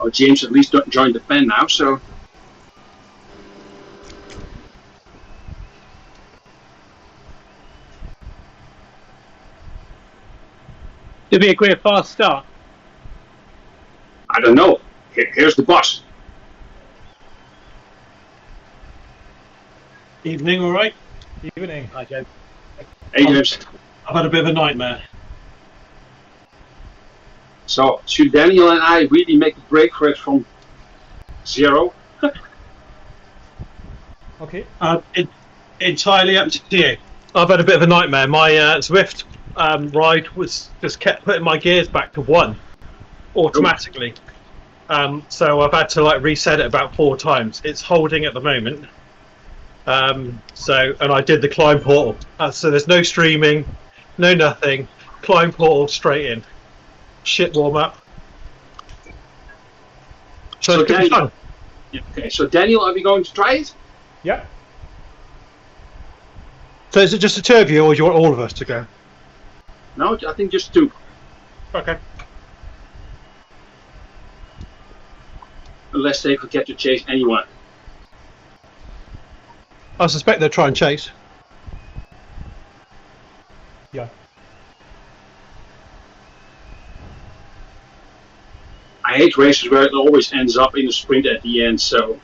Oh, James at least joined the pen now, so. It'll be a great fast start. I don't know. Here's the boss. Evening, all right? Evening. Hi, James. Hey, James. I've had a bit of a nightmare. So, should Daniel and I really make a break for it from 0? Okay. Entirely up to you. I've had a bit of a nightmare. My ZWIFT ride was just kept putting my gears back to 1 automatically. So I've had to like reset it about 4 times. It's holding at the moment. And I did the climb portal. So there's no streaming, no nothing. Climb portal straight in. Shit warm up. So it's gonna be fun. Yeah, okay, so Daniel, are we going to try it? Yeah. So is it just the 2 of you, or do you want all of us to go? No, I think just 2. Okay. Unless they forget to chase anyone. I suspect they'll try and chase. Yeah. I hate races where it always ends up in a sprint at the end, so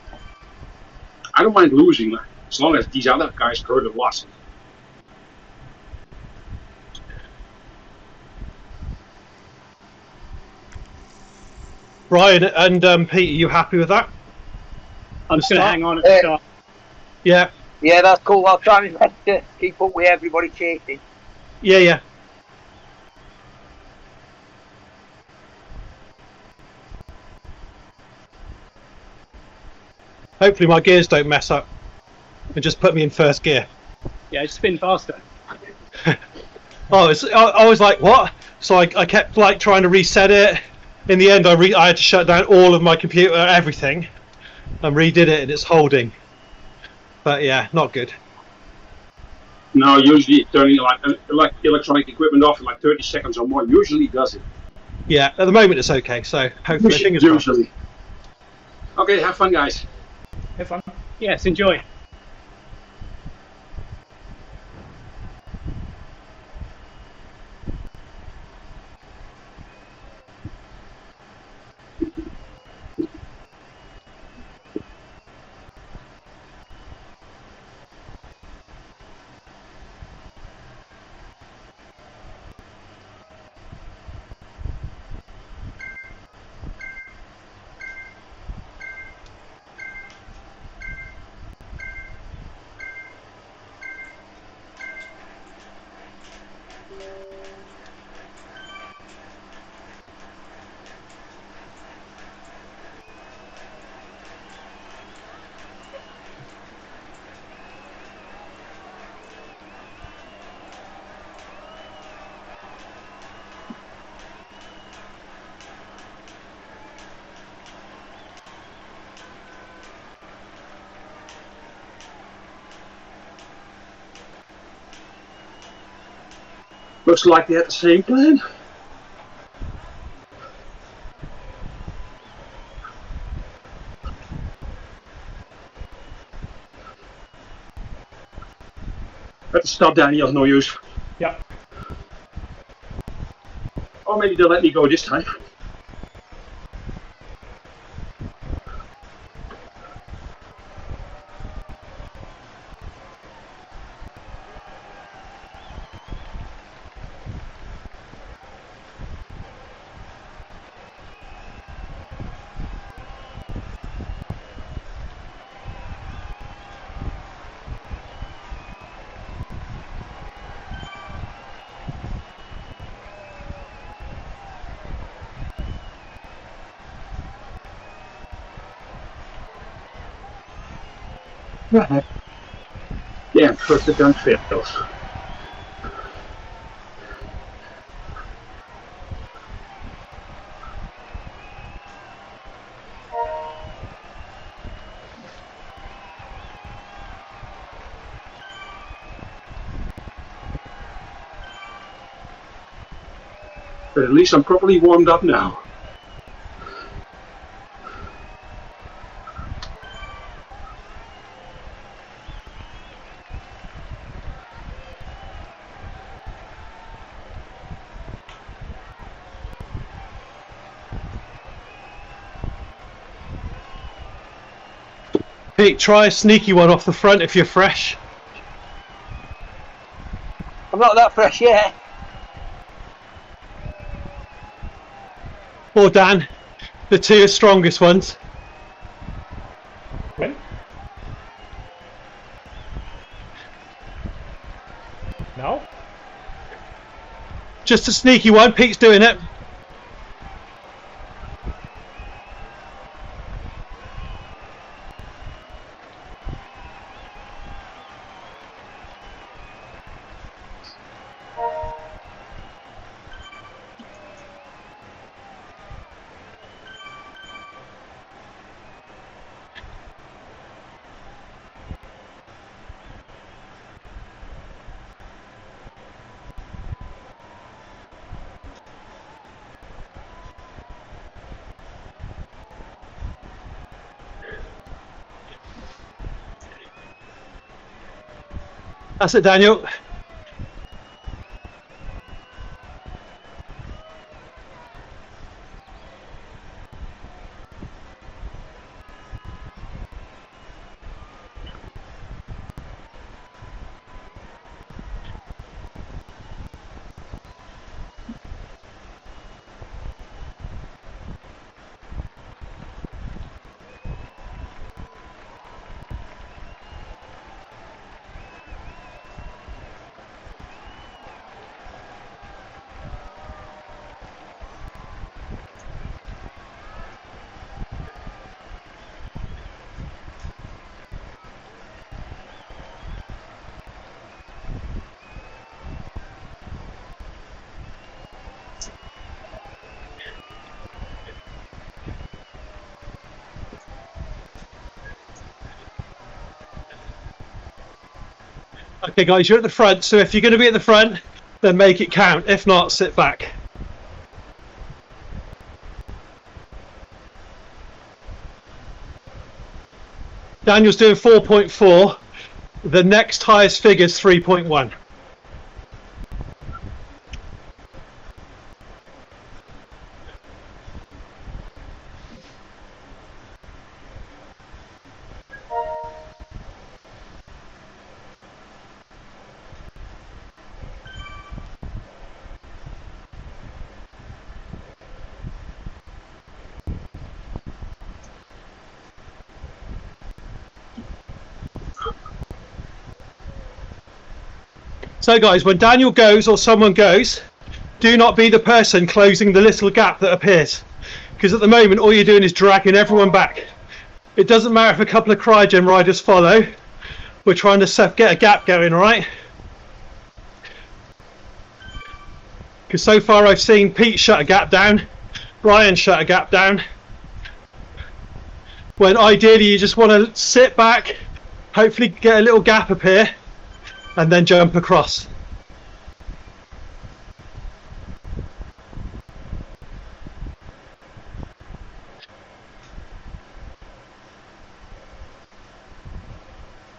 I don't mind losing as long as these other guys hurt a lot. Ryan and Pete, are you happy with that? I'm just going to hang on at the start. Yeah. Yeah, that's cool. I'll try my best to keep up with everybody chasing. Yeah. Hopefully my gears don't mess up and just put me in first gear. Yeah, just spin faster. I was like, what? So I kept like trying to reset it. In the end, I had to shut down all of my computer, everything, and redid it, and it's holding. But yeah, not good. No, usually turning like electronic equipment off in like 30 seconds or more usually does it. Yeah, at the moment it's okay, so hopefully fingers crossed. Usually. Okay, have fun, guys. Have fun. Yes, enjoy. Looks like they had the same plan. Better stop Daniel, no use. Yeah. Or maybe they'll let me go this time. Right. Yeah, first the gun fails. But at least I'm properly warmed up now. Pete, try a sneaky one off the front if you're fresh. I'm not that fresh yet. Or Dan, the two strongest ones. When? No? Just a sneaky one, Pete's doing it. That's it, Daniel. Okay guys, you're at the front, so if you're going to be at the front, then make it count. If not, sit back. Daniel's doing 4.4. The next highest figure is 3.1. So guys, when Daniel goes or someone goes, do not be the person closing the little gap that appears, because at the moment all you're doing is dragging everyone back. It doesn't matter if a couple of Cryo-Gen riders follow, we're trying to get a gap going, alright? Because so far I've seen Pete shut a gap down, Ryan shut a gap down, when ideally you just want to sit back, hopefully get a little gap appear, and then jump across.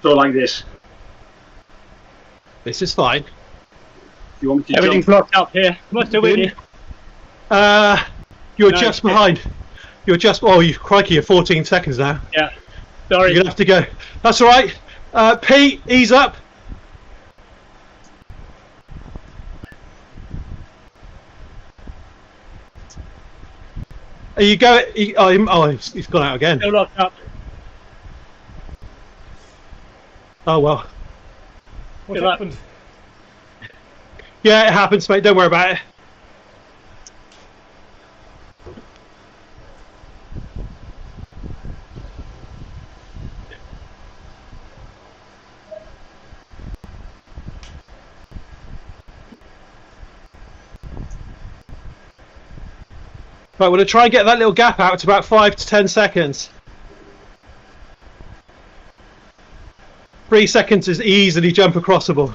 So like this. This is fine. You want me to Everything's jump? locked up here. Must have with you. You're No, just okay. behind. You're just, oh, you crikey, you're 14 seconds now. Yeah. Sorry. You're gonna have to go. That's all right. Pete, ease up. Are you going? Oh, he's gone out again. Still locked up. Oh well. What happened? Yeah, it happens, mate. Don't worry about it. Right, we're going to try and get that little gap out to about 5 to 10 seconds. 3 seconds is easily jump acrossable.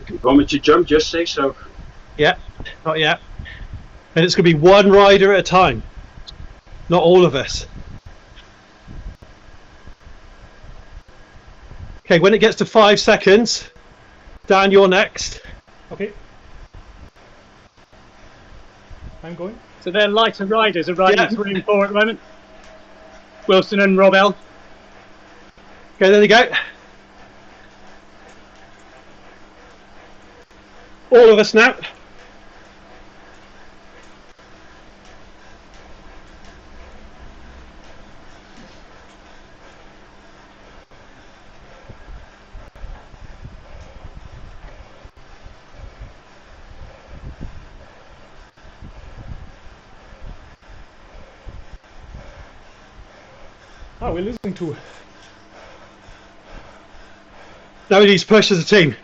If you want me to jump, just say so. Yeah, not yet. And it's going to be one rider at a time, not all of us. Okay, when it gets to 5 seconds, Dan, you're next. Okay. I'm going. So their lighter riders are riding Yeah. 3 and 4 at the moment. Wilson and Rob L. Okay, there they go. All of us now. Ah, we're losing 2. Now we need to push as a team.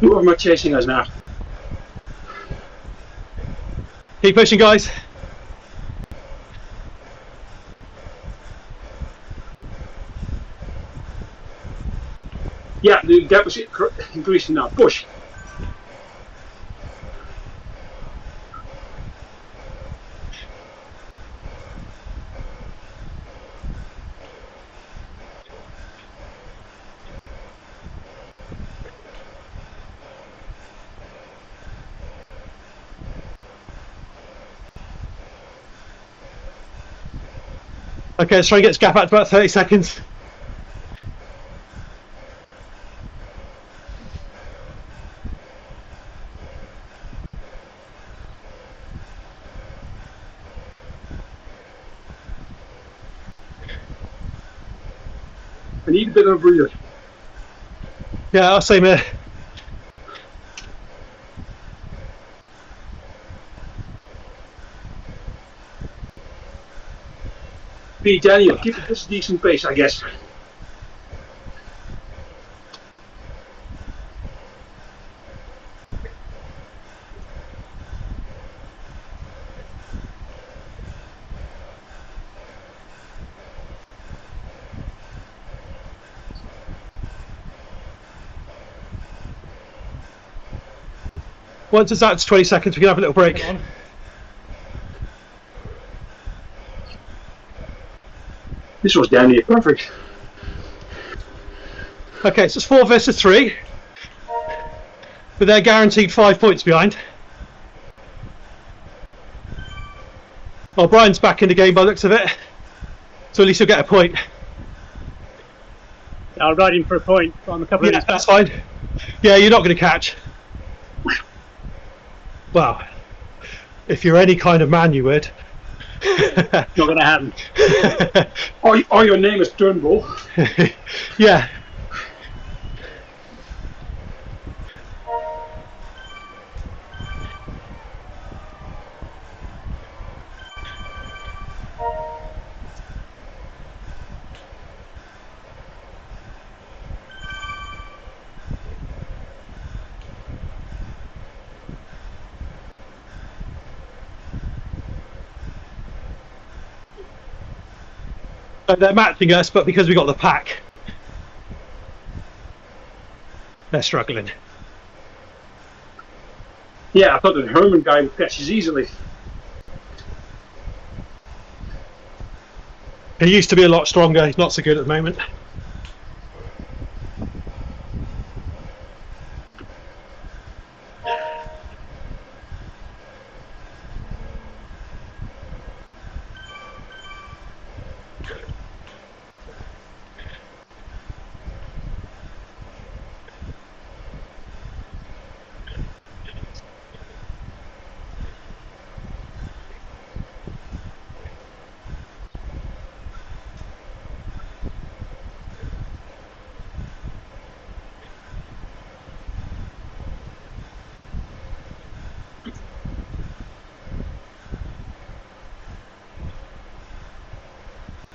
Who am I chasing us now? Keep pushing, guys. Yeah, the gap is increasing now. Push. Okay, let's try and get this gap out to about 30 seconds. I need a bit of a breather. Yeah, I'll say me. Pete, Daniel, keep it this decent pace, I guess. Once it's out to 20 seconds, we can have a little break. Come on. This was damn near perfect. Okay, so it's 4 versus 3. But they're guaranteed 5 points behind. Oh, Brian's back in the game by the looks of it. So at least he'll get a point. I'm riding for a point, but I'm a couple of Yeah, minutes that's back. fine. Yeah, you're not going to catch. Well, if you're any kind of man, you would. Not going to happen. Or your name is Turnbull. Yeah. They're matching us, but because we got the pack, they're struggling. Yeah, I thought the Herman guy would catch us easily. He used to be a lot stronger. He's not so good at the moment.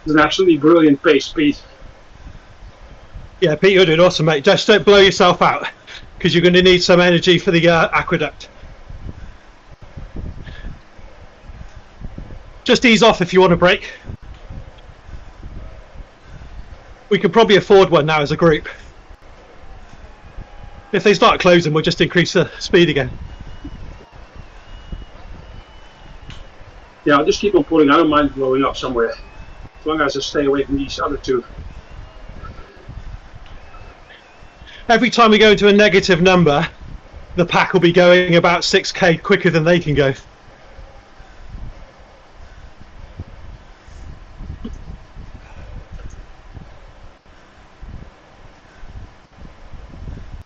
It's an absolutely brilliant pace, Pete. Yeah, Pete, you're doing awesome, mate. Just don't blow yourself out, because you're going to need some energy for the aqueduct. Just ease off if you want a break. We can probably afford one now as a group. If they start closing, we'll just increase the speed again. Yeah, I'll just keep on pulling. I don't mind blowing up somewhere, as long as I stay away from these other two. Every time we go into a negative number, the pack will be going about 6k quicker than they can go.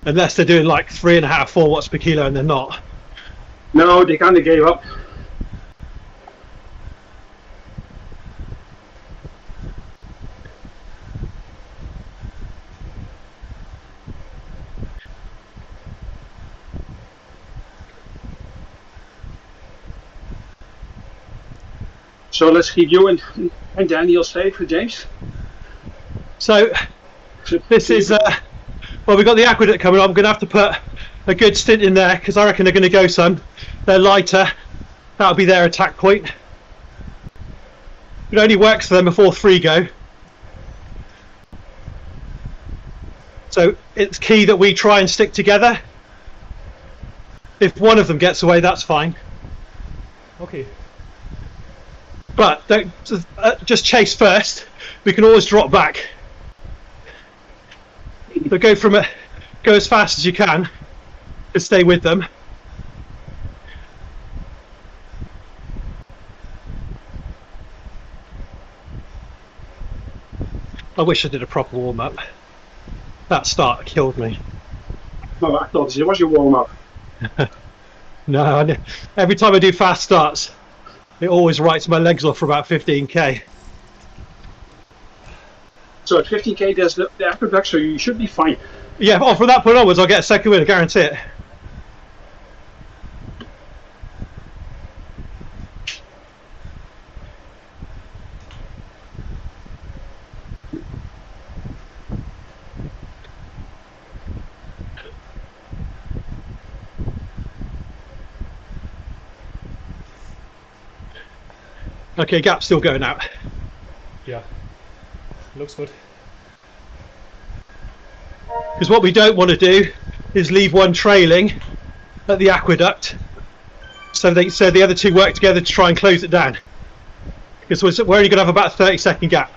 Unless they're doing like 3.5, 4 watts per kilo, and they're not. No, they kind of gave up. So let's keep you and Daniel safe for James. So this is well, we've got the aqueduct coming on. I'm going to have to put a good stint in there because I reckon they're going to go some. They're lighter. That'll be their attack point. It only works for them before 3 go. So it's key that we try and stick together. If one of them gets away, that's fine. Okay. But don't just chase first. We can always drop back. But go as fast as you can and stay with them. I wish I did a proper warm up. That start killed me. No, I thought it was your warm up. No, every time I do fast starts, it always writes my legs off for about 15k. So at 15k there's the aqueduct, so you should be fine. Yeah, well, from that point onwards I'll get a second win, I guarantee it. Okay, gap's still going out. Yeah. Looks good. Because what we don't want to do is leave one trailing at the aqueduct, so the other two work together to try and close it down. Because we're only going to have about a 30-second gap.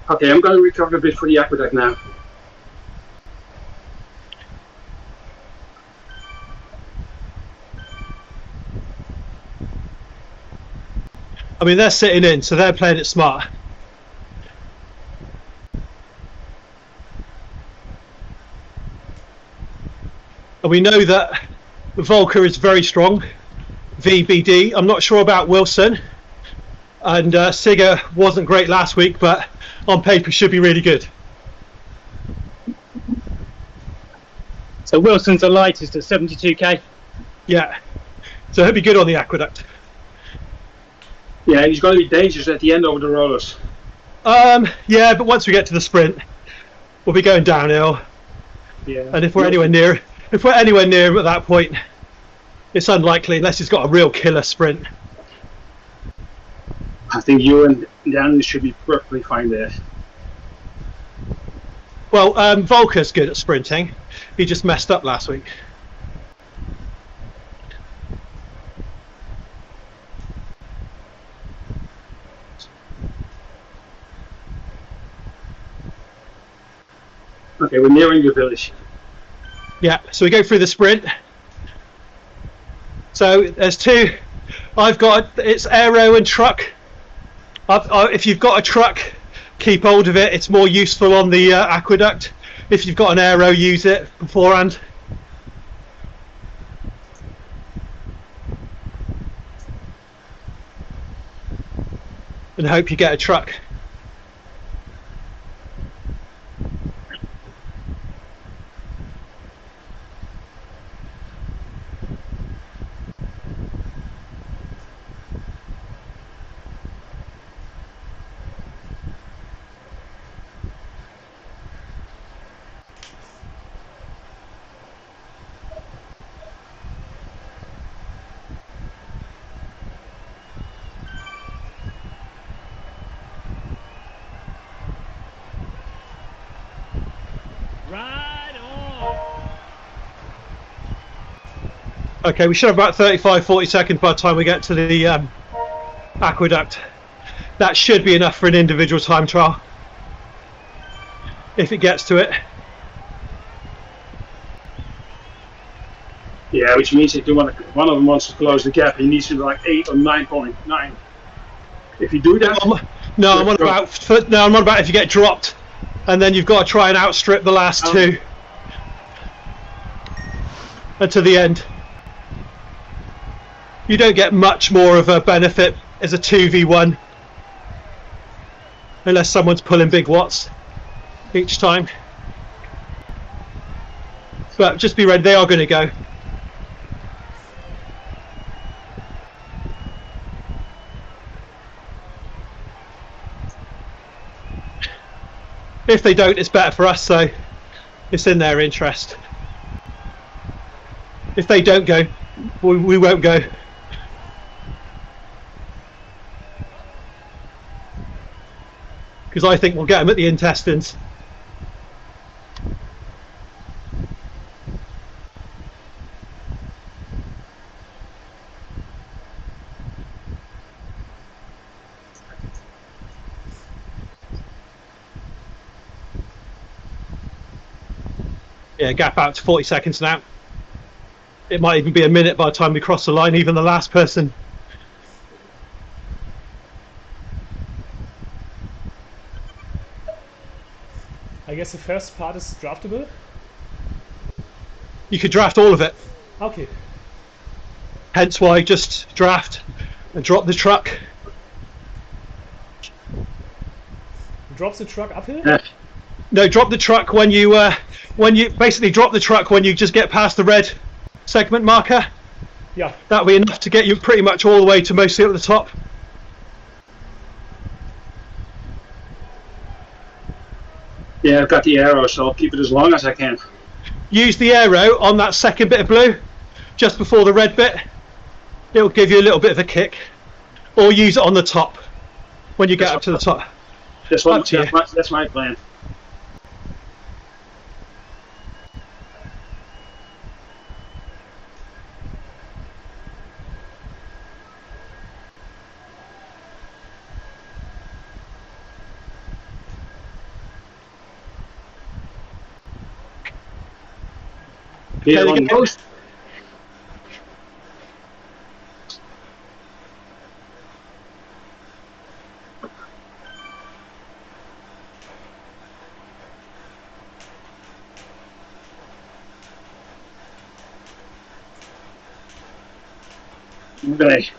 Okay, I'm going to recover a bit for the aqueduct now. I mean, they're sitting in, so they're playing it smart. And we know that Volker is very strong, VBD. I'm not sure about Wilson. And Sigger wasn't great last week, but on paper should be really good. So Wilson's the lightest at 72k. Yeah, so he'll be good on the aqueduct. Yeah, and he's going to be dangerous at the end over the rollers. Yeah, but once we get to the sprint, we'll be going downhill. Yeah. And if we're anywhere near him at that point, it's unlikely unless he's got a real killer sprint. I think you and Dan should be perfectly fine there. Well, Volker's good at sprinting. He just messed up last week. Okay, we're nearing the village. Yeah, so we go through the sprint. So there's two. It's aero and truck. If you've got a truck, keep hold of it. It's more useful on the aqueduct. If you've got an aero, use it beforehand. And hope you get a truck. Okay, we should have about 35-40 seconds by the time we get to the aqueduct. That should be enough for an individual time trial, if it gets to it. Yeah, which means if one of them wants to close the gap, he needs to be like 8 or 9.9. If you do that, I'm on about if you get dropped, and then you've got to try and outstrip the last two, and to the end. You don't get much more of a benefit as a 2v1 unless someone's pulling big watts each time. But just be ready, they are going to go. If they don't, it's better for us, so it's in their interest. If they don't go, we won't go. Because I think we'll get them at the intestines. Yeah, gap out to 40 seconds now. It might even be a minute by the time we cross the line, even the last person. I guess the first part is draftable? You could draft all of it. Okay. Hence why just draft and drop the truck. Drops the truck uphill? yeah. No, drop the truck when you basically drop the truck when you just get past the red segment marker. Yeah. That'll be enough to get you pretty much all the way to mostly at the top. Yeah, I've got the arrow, so I'll keep it as long as I can. Use the arrow on that second bit of blue, just before the red bit. It'll give you a little bit of a kick. Or use it on the top when you get up to the top. That's my plan. Here on post. Okay.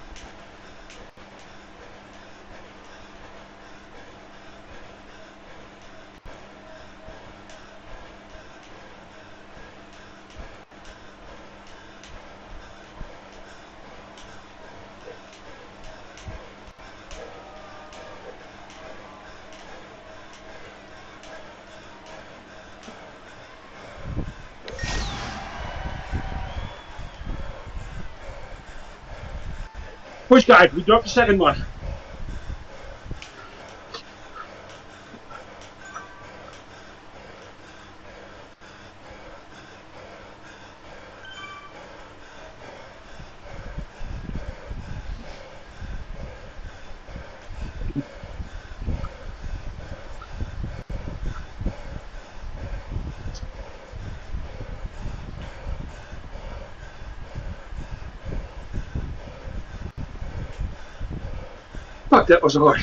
Push guide, we dropped the second one. Fuck, that was hard.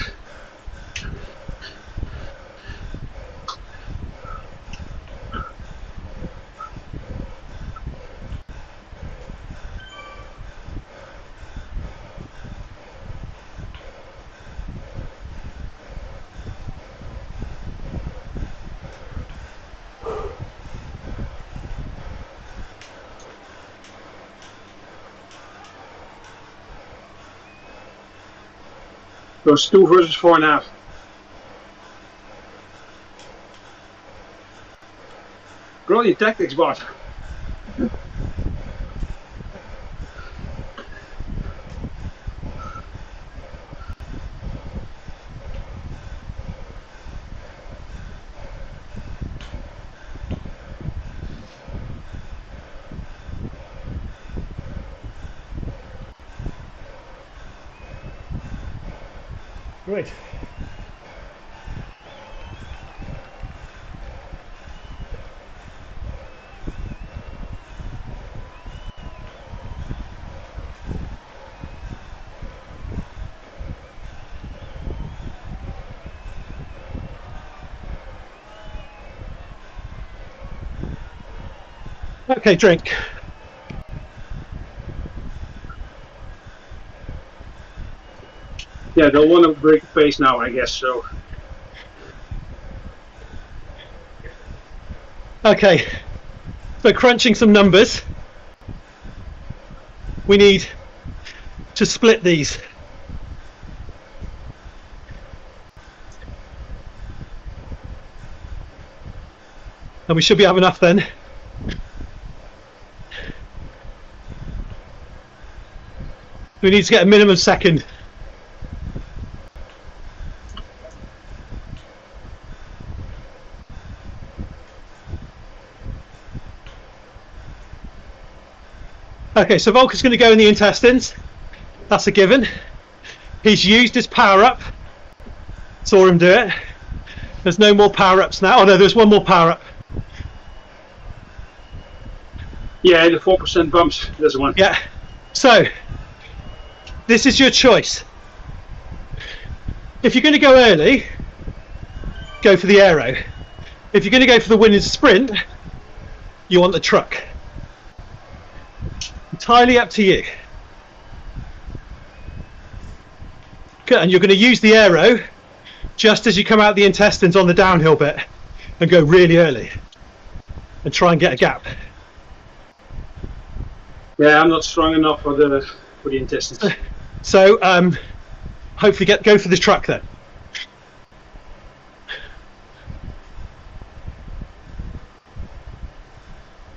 Goes 2 versus 4.5. Grow your tactics, bot. Great. Okay, drink. Yeah, they'll want to break the pace now, I guess. So Okay, so crunching some numbers. We need to split these. And we should be have enough then. We need to get a minimum second. Okay, so Volker's going to go in the intestines. That's a given. He's used his power up. Saw him do it. There's no more power ups now. Oh no, there's one more power up. yeah, the 4% bumps. There's one. Yeah. So this is your choice. If you're going to go early, go for the aero. If you're going to go for the winning sprint, you want the truck. Entirely up to you. Good, and you're going to use the aero just as you come out the intestines on the downhill bit and go really early and try and get a gap. Yeah, I'm not strong enough for the intestines. So hopefully go for the truck then.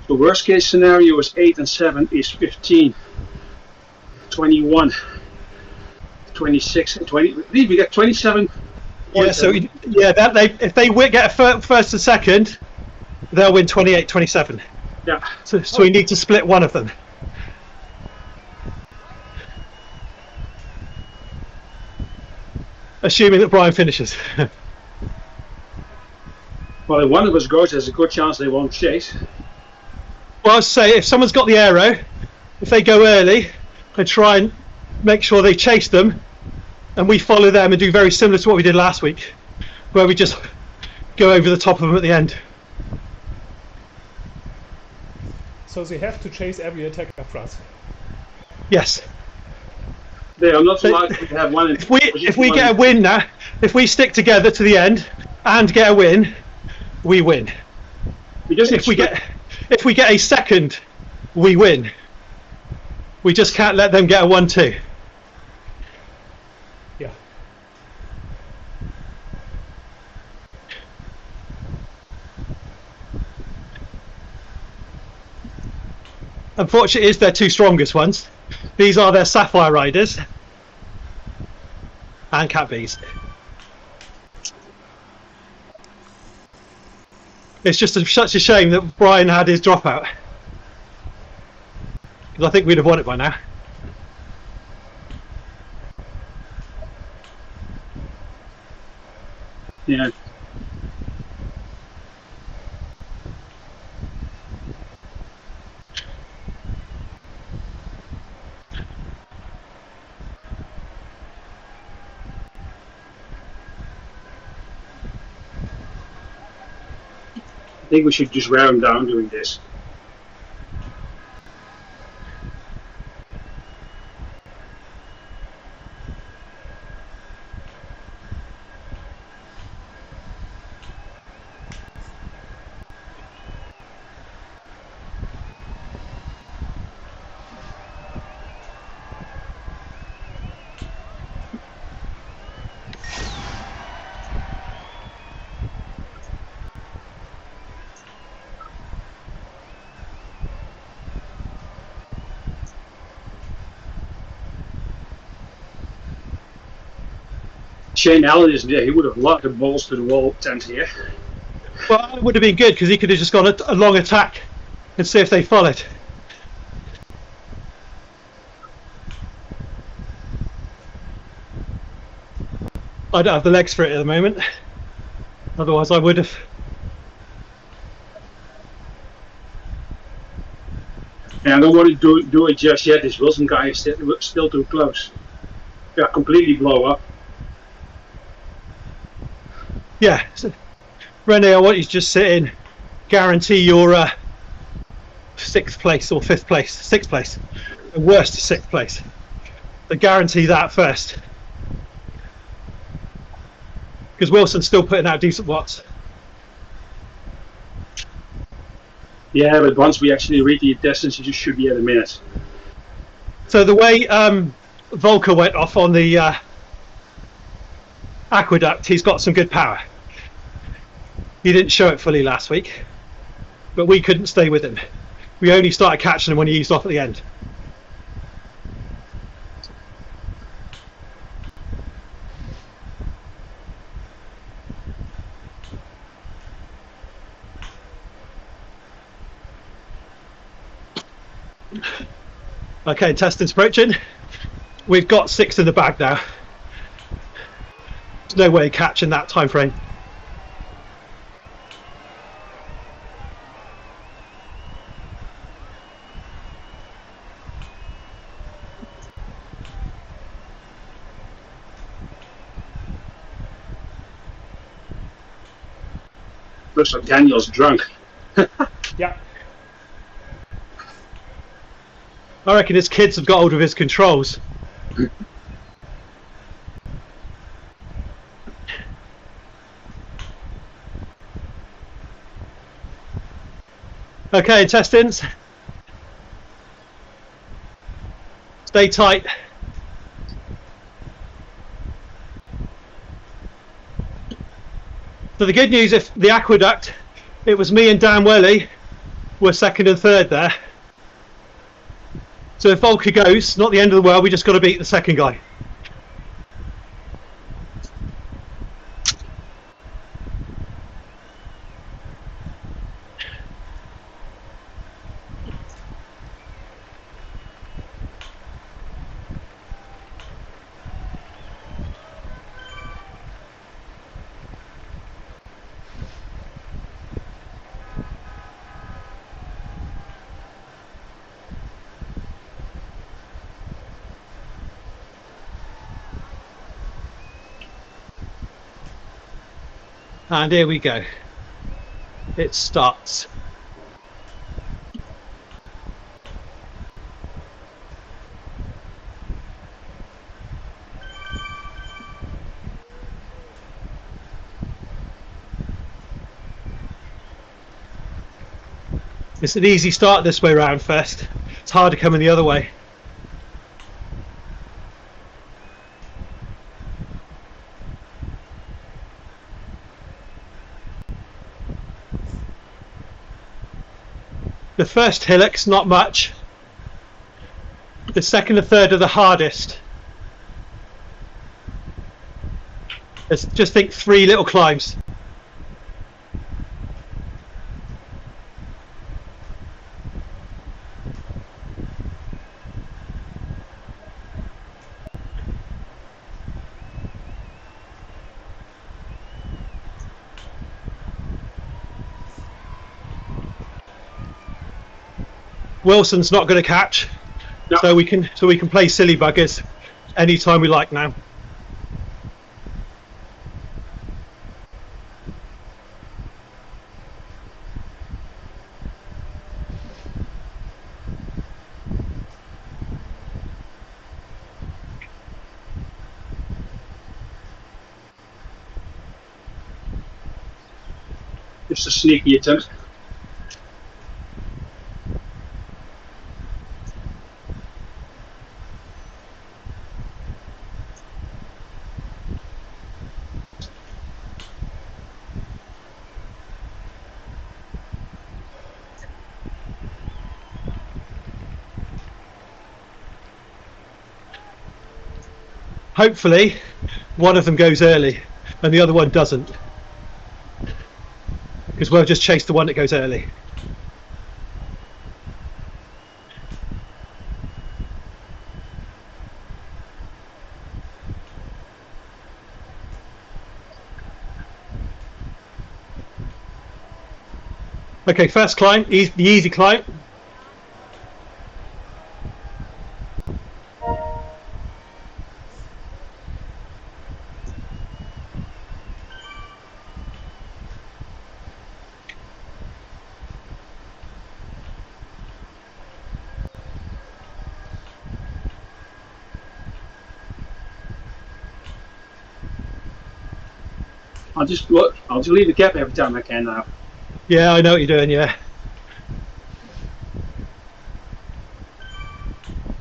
The worst case scenario is 8 and 7 is 15, 21, 26 and 20. We get 27. Yeah, so yeah, if they get a first and second, they'll win 28-27. Yeah. So we need to split one of them. Assuming that Brian finishes. Well, if one of us goes, there's a good chance they won't chase. Well, I'd say if someone's got the aero, if they go early and try and make sure they chase them, and we follow them and do very similar to what we did last week, where we just go over the top of them at the end. So they have to chase every attack up front. Yes. They are not allowed to have one. If we get a win now, if we stick together to the end and get a win, we win. If we get a second, we win. We just can't let them get a 1-2. Yeah. Unfortunately, it's their two strongest ones. These are their Sapphire Riders and Cat Bs. It's just such a shame that Brian had his dropout, because I think we'd have won it by now. Yeah. I think we should just wear them down doing this. Shane Allen isn't there. He would have locked the balls to the wall tent here. Well, it would have been good because he could have just gone a long attack and see if they followed. I don't have the legs for it at the moment. Otherwise, I would have. Yeah, I don't want to do it just yet. This Wilson guy is still too close. Yeah, completely blow up. Yeah, so, Rene, I want you to just sit in. Guarantee your 6th place or 5th place, 6th place. The worst 6th place. So guarantee that first. Because Wilson's still putting out decent watts. Yeah, but once we actually read the distance, you just should be at a minute. So the way Volker went off on the aqueduct, he's got some good power. He didn't show it fully last week, but we couldn't stay with him. We only started catching him when he eased off at the end. Okay, testing's approaching. We've got 6 in the bag now. There's no way of catching that time frame. Looks like Daniel's drunk. Yeah. I reckon his kids have got hold of his controls. Okay, intestines. Stay tight. So the good news, if the aqueduct, it was me and Dan Welly were 2nd and 3rd there. So if Volker goes, not the end of the world, we just got to beat the 2nd guy. And here we go. It starts. It's an easy start this way round first. It's harder coming the other way. The first hillock's not much. The 2nd and 3rd are the hardest. Let's just think 3 little climbs. Wilson's not going to catch, no. so we can play silly buggers anytime we like now. Just a sneaky attempt. Hopefully one of them goes early and the other one doesn't, because we'll just chase the one that goes early. Okay, first climb, the easy climb. I'll just leave a gap every time I can now. Yeah, I know what you're doing, yeah.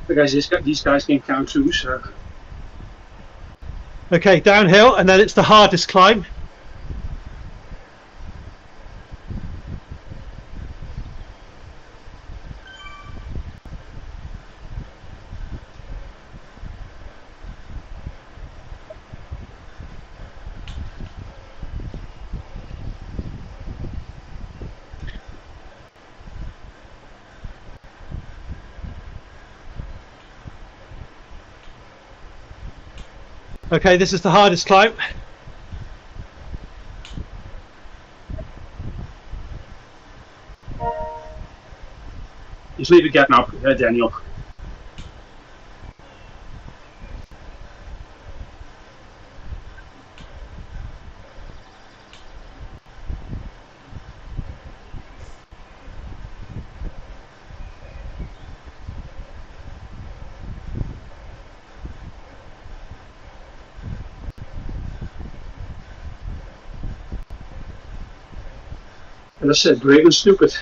Because these guys can count too, so. Okay, downhill, and then it's the hardest climb. Okay, this is the hardest climb. Just leave a gap now, Daniel. And I said, brave and stupid.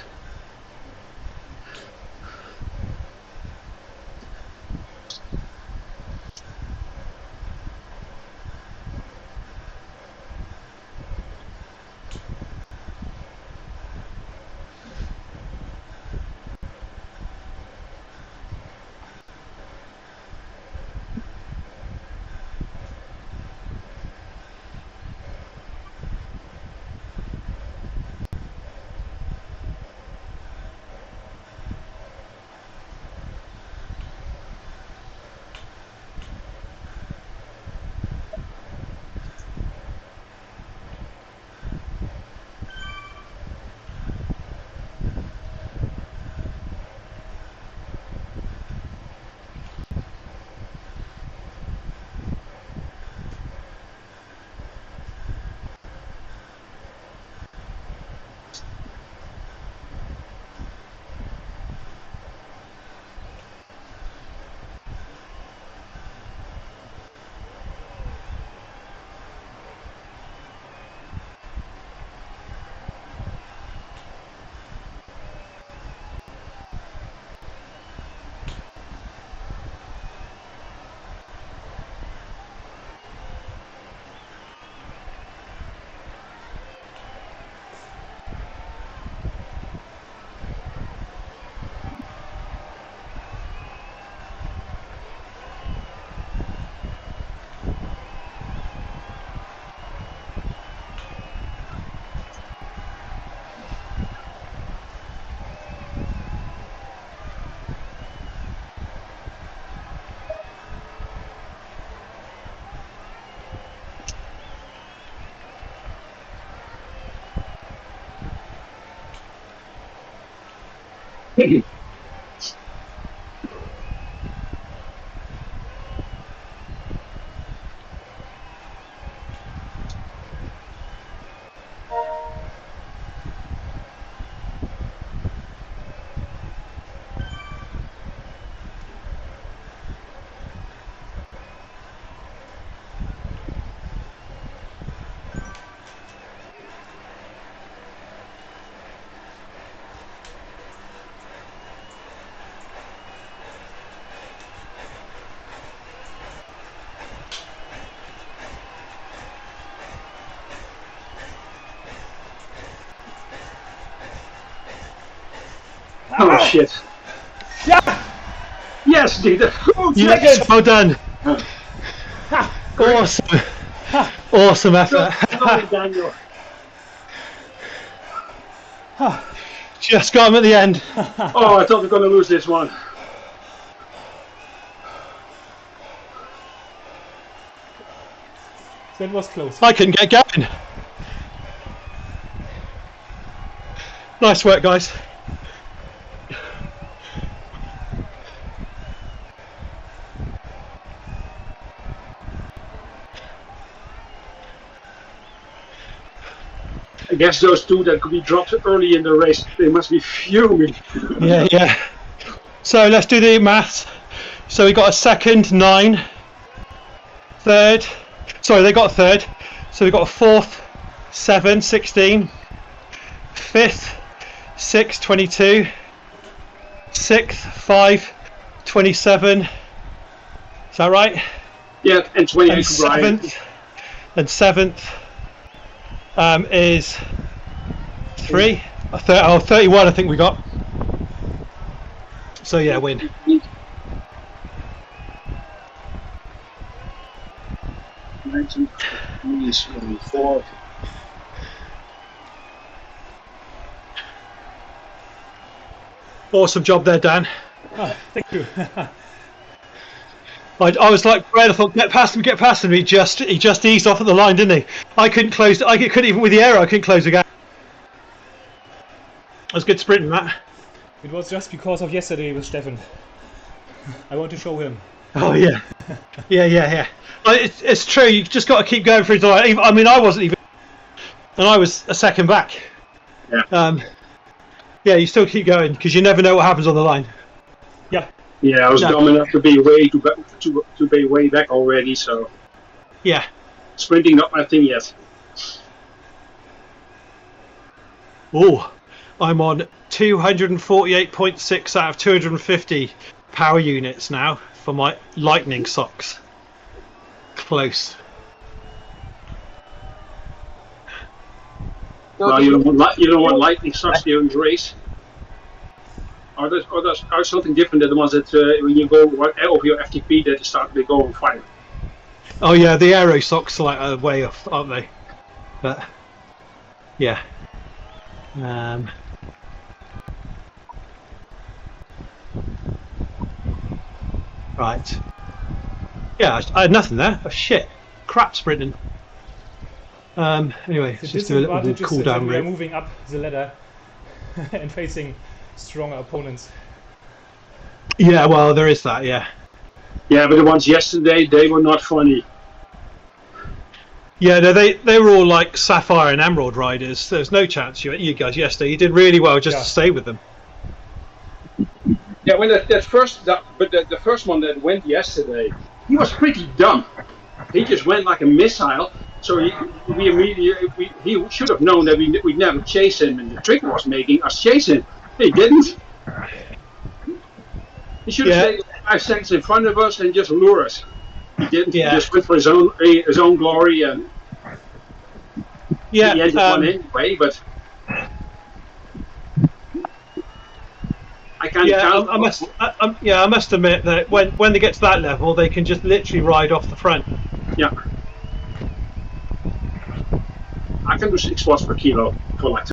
Oh shit. Yeah! Yes, dude. Yes, well done. Awesome. Awesome effort. Sorry, Daniel. Just got him at the end. Oh, I thought we were going to lose this one. That was close. I couldn't get going. Nice work, guys. I guess those two that could be dropped early in the race, they must be fuming. Yeah. So let's do the maths. So we got a second, 9. Third, sorry, they got a third. So we got a fourth, 7, 16. Fifth, 6, 22. Sixth, 5, 27. Is that right? Yeah, and 28 for Brian. Seventh is 3. 31 I think we got. So yeah, win. Awesome job there, Dan. Oh, thank you. I was like, Brad, I thought, get past him. He just eased off at the line, didn't he? I couldn't close. I couldn't even with the aero. I couldn't close the gap. It was good sprinting, that. It was just because of yesterday with Stefan. I want to show him. Oh yeah, yeah. It's true. You just got to keep going through the line. I mean, I wasn't even, and I was a second back. Yeah. Yeah, you still keep going because you never know what happens on the line. Yeah. Yeah, I was dumb enough to be way back already. So. Yeah. Sprinting not my thing yet. Oh, I'm on 248.6 out of 250 power units now for my lightning socks. Close. Well, you don't want lightning socks during the race. Or there's something different than the ones that when you go over your FTP that they go on fire. Oh yeah, the aero socks are like a way off, aren't they? But yeah. Right. Yeah, I had nothing there. Oh, shit. Crap sprinting. Anyway, let's just do a little cool down we are route. moving up the ladder and facing stronger opponents. Yeah, well, there is that, yeah. Yeah, but the ones yesterday, they were not funny. Yeah, no, they were all like Sapphire and Emerald riders. There's no chance you guys yesterday. You did really well just to stay with them. Yeah, when the first one that went yesterday, he was pretty dumb. He just went like a missile. So he should have known that we'd never chase him, and the trick was making us chase him. He didn't. He should have stayed 5 seconds in front of us and just lure us. He didn't. Yeah. He just went for his own glory, and he ended one anyway. But I can't count. I must admit that when they get to that level, they can just literally ride off the front. Yeah. I can do 6 watts per kilo for like